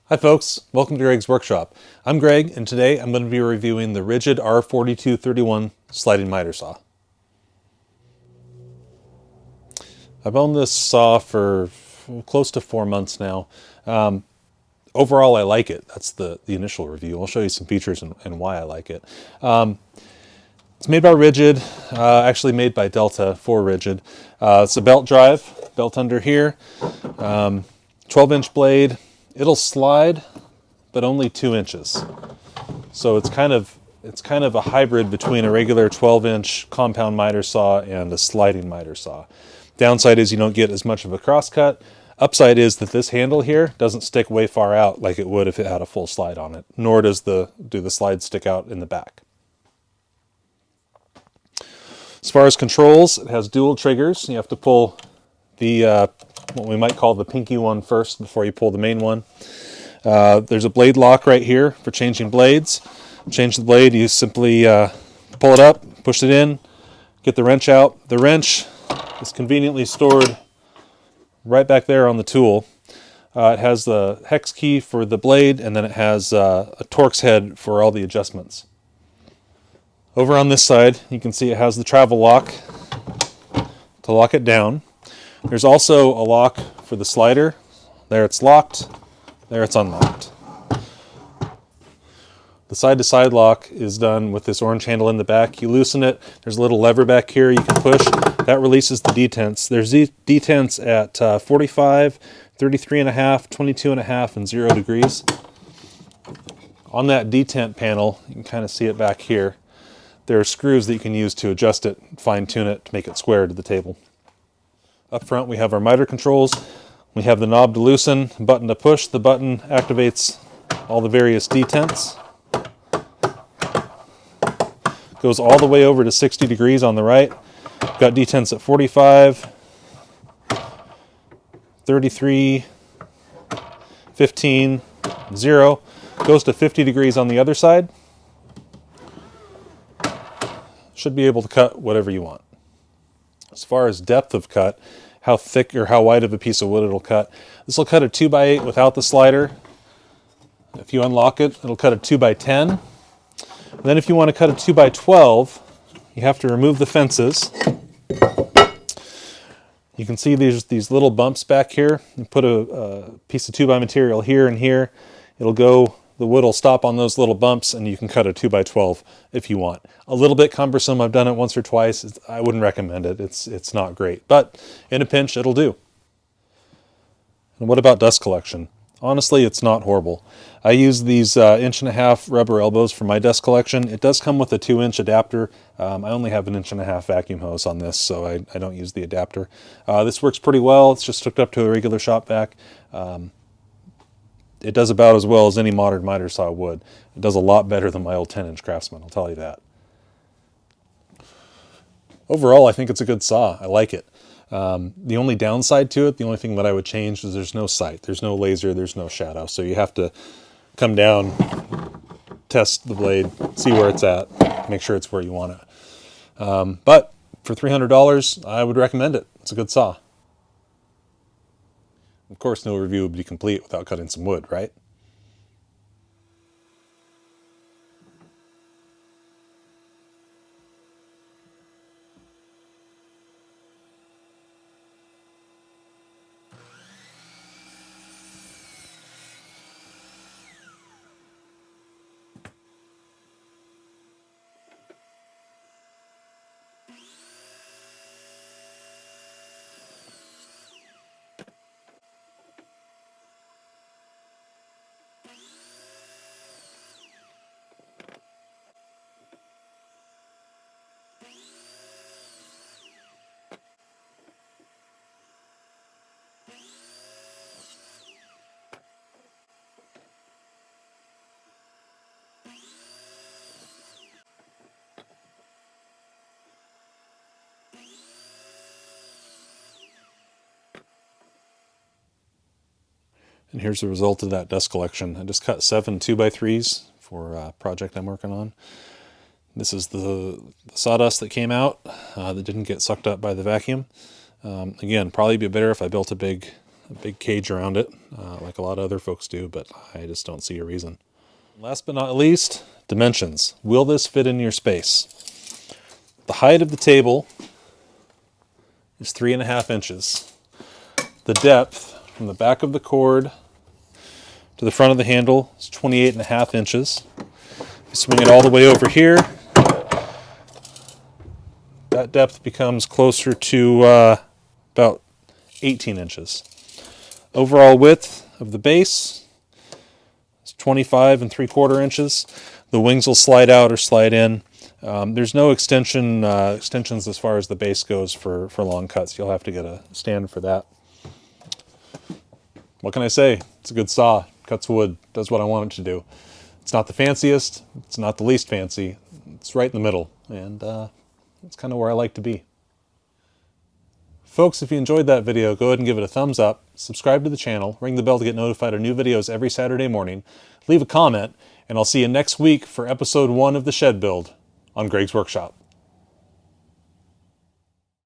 Hi folks, welcome to Greg's Workshop. I'm Greg, and today I'm going to be reviewing the Ridgid R4231 sliding miter saw. I've owned this saw for close to 4 months now. Overall, I like it. That's the initial review. I'll show you some features and why I like it. It's made by Ridgid, actually made by Delta for Ridgid. It's a belt drive, belt under here, 12-inch blade. It'll slide, but only 2 inches. So it's kind of a hybrid between a regular 12-inch compound miter saw and a sliding miter saw. Downside is you don't get as much of a crosscut. Upside is that this handle here doesn't stick way far out like it would if it had a full slide on it, nor do the slides stick out in the back. As far as controls, it has dual triggers. You have to pull the what we might call the pinky one first before you pull the main one. There's a blade lock right here for changing blades. Change the blade, you simply pull it up, push it in, get the wrench out. The wrench is conveniently stored right back there on the tool. It has the hex key for the blade, and then it has a Torx head for all the adjustments. Over on this side, you can see it has the travel lock to lock it down. There's also a lock for the slider. There it's locked, there it's unlocked. The side-to-side lock is done with this orange handle in the back. You loosen it, there's a little lever back here you can push. That releases the detents. There's detents at 45, 33.5, 22.5, and 0 degrees. On that detent panel, you can kind of see it back here. There are screws that you can use to adjust it, fine-tune it, to make it square to the table. Up front we have our miter controls. We have the knob to loosen, button to push. The button activates all the various detents. Goes all the way over to 60 degrees on the right. Got detents at 45, 33, 15, 0. Goes to 50 degrees on the other side. Should be able to cut whatever you want. As far as depth of cut, how thick or how wide of a piece of wood it'll cut. This will cut a 2x8 without the slider. If you unlock it, it'll cut a 2x10. And then if you want to cut a 2x12, you have to remove the fences. You can see these little bumps back here. You put a piece of 2x material here and here. It'll go, the wood will stop on those little bumps, and you can cut a 2x12 if you want. A little bit cumbersome. I've done it once or twice. I wouldn't recommend it. It's not great, but in a pinch, it'll do. And what about dust collection? Honestly, it's not horrible. I use these 1.5-inch rubber elbows for my dust collection. It does come with a 2-inch adapter. I only have an 1.5-inch vacuum hose on this, so I don't use the adapter. This works pretty well. It's just hooked up to a regular shop vac. It does about as well as any modern miter saw would. It does a lot better than my old 10-inch Craftsman, I'll tell you that. Overall, I think it's a good saw. I like it. The only downside to it, the only thing that I would change is there's no sight. There's no laser, there's no shadow. So you have to come down, test the blade, see where it's at, make sure it's where you want it. But for $300, I would recommend it. It's a good saw. Of course, no review would be complete without cutting some wood, right? And here's the result of that dust collection. I just cut 7 2x3s for a project I'm working on. This is the sawdust that came out that didn't get sucked up by the vacuum. Again, probably be better if I built a big a big cage around it, like a lot of other folks do, but I just don't see a reason. Last but not least, dimensions. Will this fit in your space? The height of the table is 3.5 inches. The depth from the back of the cord to the front of the handle is 28.5 inches. If you swing it all the way over here, that depth becomes closer to about 18 inches. Overall width of the base is 25.75 inches. The wings will slide out or slide in. There's no extensions as far as the base goes for long cuts. You'll have to get a stand for that. What can I say? It's a good saw. Cuts wood, does what I want it to do. It's not the fanciest, it's not the least fancy. It's right in the middle, and that's kind of where I like to be. Folks, if you enjoyed that video, go ahead and give it a thumbs up, subscribe to the channel, ring the bell to get notified of new videos every Saturday morning, leave a comment, and I'll see you next week for episode 1 of the Shed Build on Greg's Workshop.